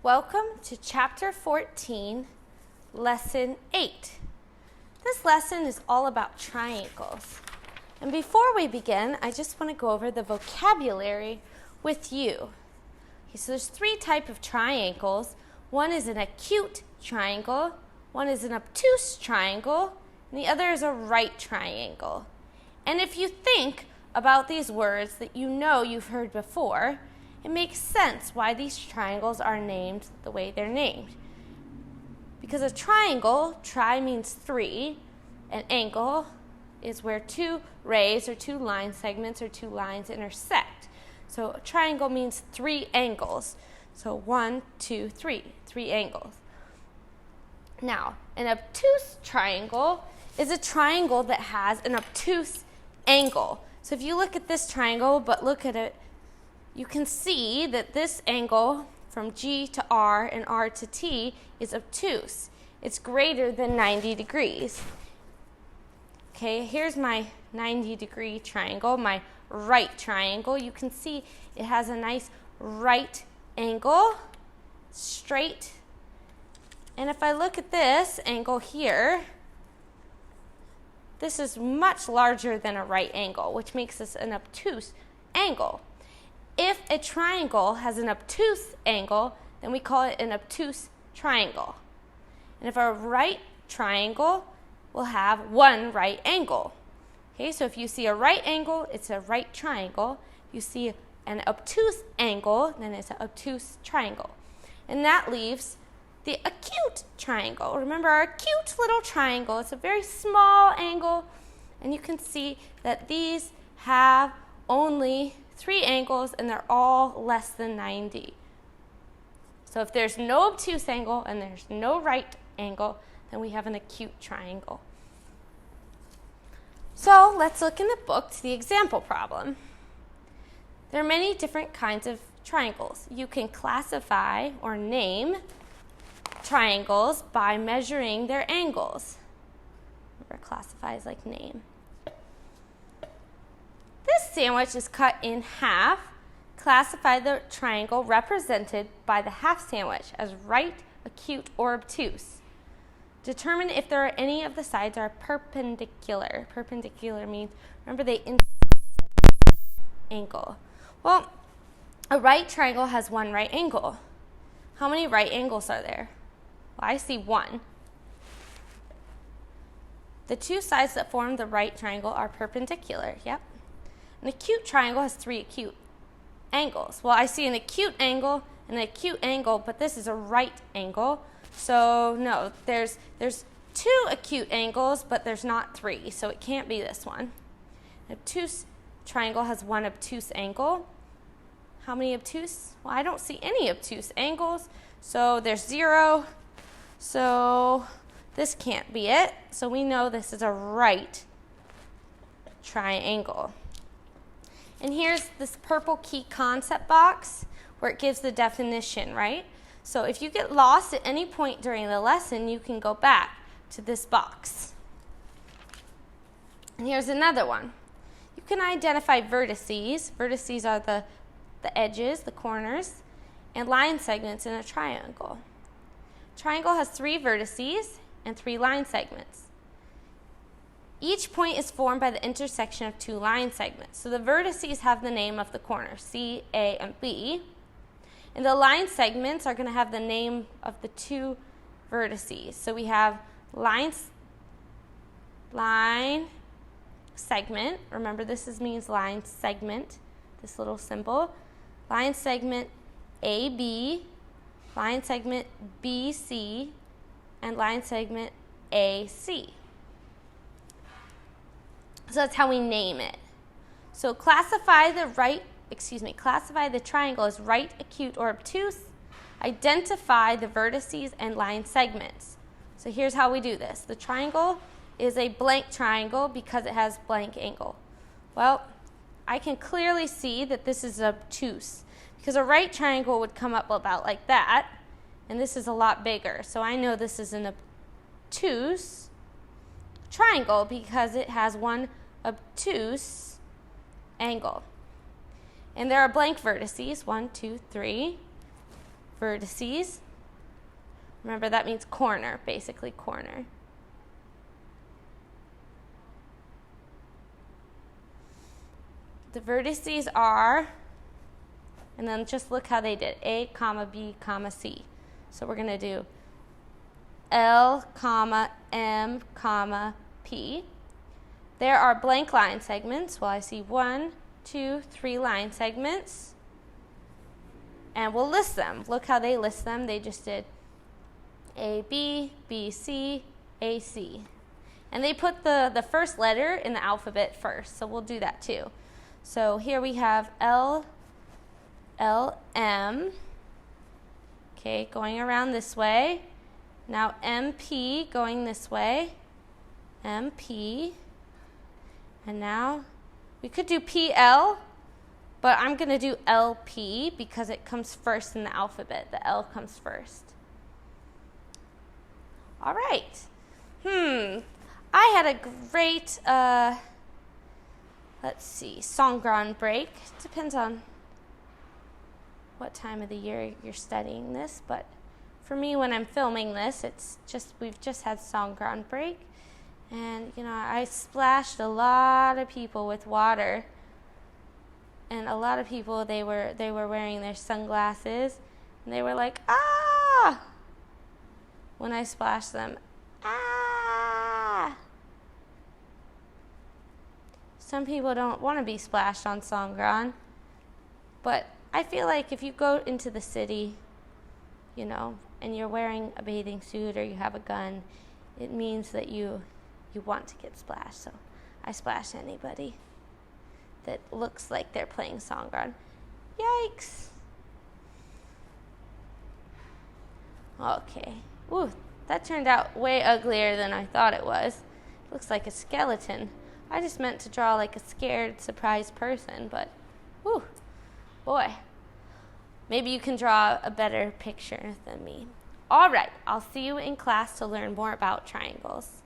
Welcome to Chapter 14, Lesson 8. This lesson is all about triangles. And before we begin, I just want to go over the vocabulary with you. Okay, so there's three types of triangles. One is an acute triangle, one is an obtuse triangle, and the other is a right triangle. And if you think about these words that you know you've heard before, it makes sense why these triangles are named the way they're named. Because a triangle, tri means three, an angle is where two rays or two line segments or two lines intersect. So a triangle means three angles. So 1, 2, 3, three angles. Now, an obtuse triangle is a triangle that has an obtuse angle. So if you look at this triangle, but look at it, you can see that this angle from G to R and R to T is obtuse. It's greater than 90 degrees. Okay, here's my 90-degree triangle, my right triangle. You can see it has a nice right angle, straight. And if I look at this angle here, this is much larger than a right angle, which makes this an obtuse angle. If a triangle has an obtuse angle, then we call it an obtuse triangle. And if a right triangle will have one right angle. Okay, so if you see a right angle, it's a right triangle. If you see an obtuse angle, then it's an obtuse triangle. And that leaves the acute triangle. Remember our acute little triangle. It's a very small angle, and you can see that these have only three angles, and they're all less than 90. So if there's no obtuse angle and there's no right angle, then we have an acute triangle. So let's look in the book to the example problem. There are many different kinds of triangles. You can classify or name triangles by measuring their angles. Remember, classify is like name. This sandwich is cut in half. Classify the triangle represented by the half sandwich as right, acute, or obtuse. Determine if there are any of the sides are perpendicular. Perpendicular means, remember, they angle. Well, a right triangle has one right angle. How many right angles are there? Well, I see one. The two sides that form the right triangle are perpendicular. Yep. An acute triangle has three acute angles. Well, I see an acute angle and an acute angle, but this is a right angle. So no, there's two acute angles, but there's not three, so it can't be this one. An obtuse triangle has one obtuse angle. How many obtuse? Well, I don't see any obtuse angles, so there's 0. So this can't be it. So we know this is a right triangle. And here's this purple key concept box where it gives the definition, right? So if you get lost at any point during the lesson, you can go back to this box. And here's another one. You can identify vertices. Vertices are the edges, the corners, and line segments in a triangle. Triangle has 3 vertices and 3 line segments. Each point is formed by the intersection of 2 line segments. So the vertices have the name of the corner, C, A, and B. And the line segments are going to have the name of the 2 vertices. So we have line segment. Remember, this means line segment, this little symbol. Line segment AB, line segment BC, and line segment AC. So that's how we name it. So classify the triangle as right, acute, or obtuse. Identify the vertices and line segments. So here's how we do this. The triangle is a blank triangle because it has blank angle. Well, I can clearly see that this is obtuse because a right triangle would come up about like that, and this is a lot bigger. So I know this is an obtuse triangle because it has one obtuse angle. And there are blank vertices, 1, 2, 3. vertices. Remember, that means corner, basically corner. The vertices are, and then just look how they did, A, comma, B, comma, C. So we're going to do L, comma, M, comma, P. There are blank line segments. Well, I see 1, 2, 3 line segments. And we'll list them. Look how they list them. They just did A, B, B, C, A, C. And they put the first letter in the alphabet first. So we'll do that too. So here we have L, L, M. Okay, going around this way. Now MP going this way. MP. And now we could do PL, but I'm going to do LP because it comes first in the alphabet. The L comes first. All right. I had a great, Songkran break. Depends on what time of the year you're studying this, but for me, when I'm filming this, we've just had Songkran break, and I splashed a lot of people with water, and a lot of people they were wearing their sunglasses, and they were like, ah, when I splashed them, ah. Some people don't want to be splashed on Songkran, but I feel like if you go into the city, and you're wearing a bathing suit or you have a gun, it means that you want to get splashed. So I splash anybody that looks like they're playing Songkran. Yikes. Okay. Ooh, that turned out way uglier than I thought it was. It looks like a skeleton. I just meant to draw like a scared, surprised person, but whew, boy. Maybe you can draw a better picture than me. All right, I'll see you in class to learn more about triangles.